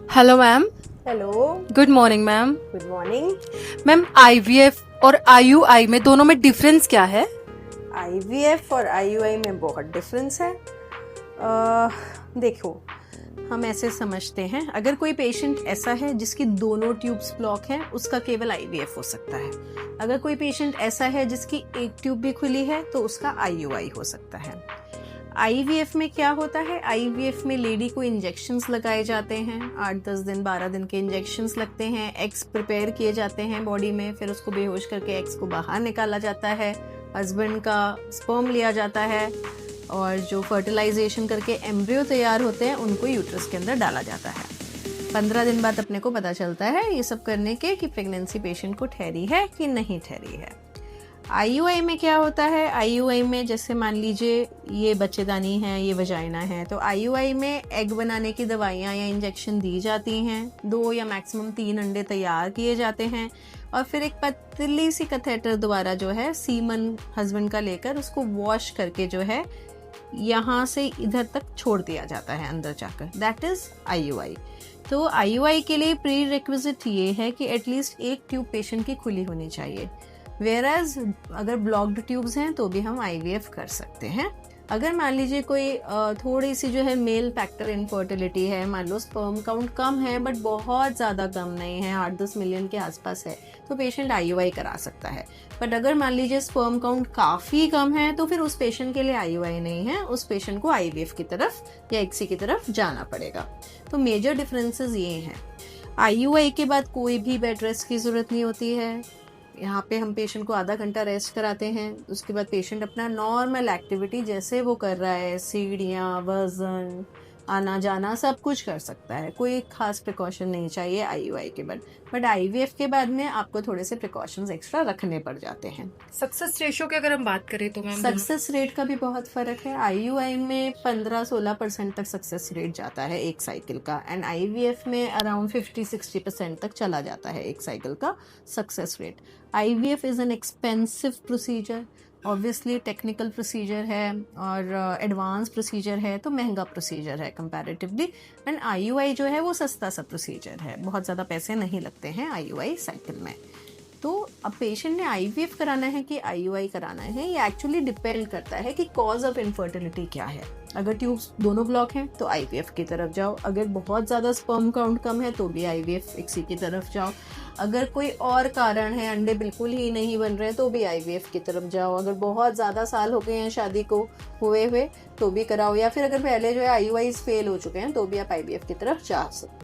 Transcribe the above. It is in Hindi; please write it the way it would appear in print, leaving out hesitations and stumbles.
Hello ma'am. Hello, good morning ma'am. Good morning. Ma'am IVF और आईयूआई में दोनों में डिफरेंस क्या है? आईवीएफ और आईयूआई में बहुत डिफरेंस है। देखो, हम ऐसे समझते हैं, अगर कोई पेशेंट ऐसा है जिसकी दोनों ट्यूब्स ब्लॉक हैं, उसका केवल आईवीएफ हो सकता है। अगर कोई पेशेंट ऐसा है जिसकी एक ट्यूब भी खुली है तो उसका आईयूआई हो सकता है। आईवीएफ में क्या होता है? आईवीएफ में लेडी को इंजेक्शंस लगाए जाते हैं, 8-10 दिन 12 दिन के इंजेक्शंस लगते हैं, एग्स प्रिपेयर किए जाते हैं बॉडी में, फिर उसको बेहोश करके एग्स को बाहर निकाला जाता है, हस्बैंड का स्पर्म लिया जाता है और जो फर्टिलाइजेशन करके एम्ब्रियो तैयार होते हैं उनको यूट्रस के अंदर डाला जाता है। 15 दिन बाद अपने को पता चलता है ये सब करने के कि प्रेगनेंसी पेशेंट को ठहरी है कि नहीं ठहरी है। आईयूआई में क्या होता है? आईयूआई में जैसे मान लीजिए ये बच्चेदानी है, ये वजाइना है, तो आईयूआई में एग बनाने की दवाइयाँ या इंजेक्शन दी जाती हैं, 2 या मैक्सिमम 3 अंडे तैयार किए जाते हैं और फिर एक पतली सी कैथेटर द्वारा जो है सीमन हस्बैंड का लेकर उसको वॉश करके जो है यहाँ से इधर तक छोड़ दिया जाता है अंदर जाकर। That is IUI. तो आईयूआई के लिए प्री रिक्विजिट ये है कि एटलीस्ट एक ट्यूब पेशेंट की खुली होनी चाहिए। वेयरएज अगर ब्लॉक्ड ट्यूब्स हैं तो भी हम आईवीएफ कर सकते हैं। अगर मान लीजिए कोई थोड़ी सी जो है मेल फैक्टर इनफर्टिलिटी है, मान लो स्पर्म काउंट कम है बट बहुत ज़्यादा कम नहीं है, 8-10 मिलियन के आसपास है, तो पेशेंट आईयूआई करा सकता है। बट अगर मान लीजिए स्पर्म काउंट काफ़ी कम है तो फिर उस पेशेंट के लिए आईयूआई नहीं है, उस पेशेंट को आईवीएफ की तरफ या एक्सी की तरफ जाना पड़ेगा। तो मेजर डिफरेंसेस ये हैं। आईयूआई के बाद कोई भी बेड रेस्ट की ज़रूरत नहीं होती है। यहाँ पे हम पेशेंट को आधा घंटा रेस्ट कराते हैं, उसके बाद पेशेंट अपना नॉर्मल एक्टिविटी जैसे वो कर रहा है, सीढ़ियाँ, वजन, आना जाना सब कुछ कर सकता है। कोई खास प्रिकॉशन नहीं चाहिए आईयूआई के बाद। बट आईवीएफ के बाद में आपको थोड़े से प्रिकॉशंस एक्स्ट्रा रखने पड़ जाते हैं। सक्सेस रेशियो की अगर हम बात करें तो मैम सक्सेस रेट का भी बहुत फर्क है। आईयूआई में 15-16% तक सक्सेस रेट जाता है एक साइकिल का, एंड आईवीएफ में अराउंड 50-60% तक चला जाता है एक साइकिल का success rate. IVF is an expensive procedure, obviously technical procedure है और एडवांस प्रोसीजर है, तो महंगा प्रोसीजर है कंपैरेटिवली। एंड आईयूआई जो है वो सस्ता सा प्रोसीजर है, बहुत ज़्यादा पैसे नहीं लगते हैं आईयूआई साइकिल में। तो अब पेशेंट ने आईवीएफ कराना है कि आईयूआई कराना है, ये एक्चुअली डिपेंड करता है कि कॉज ऑफ इनफर्टिलिटी क्या है। अगर ट्यूब्स दोनों ब्लॉक हैं तो आईवीएफ की तरफ जाओ, अगर बहुत ज़्यादा स्पर्म काउंट कम है तो भी आईवीएफ एक्सी की तरफ जाओ, अगर कोई और कारण है, अंडे बिल्कुल ही नहीं बन रहे तो भी आईवीएफ की तरफ जाओ, अगर बहुत ज़्यादा साल हो गए हैं शादी को हुए तो भी कराओ, या फिर अगर पहले जो है आईयूआई फेल हो चुके हैं तो भी आप आईवीएफ की तरफ जा सकते हो।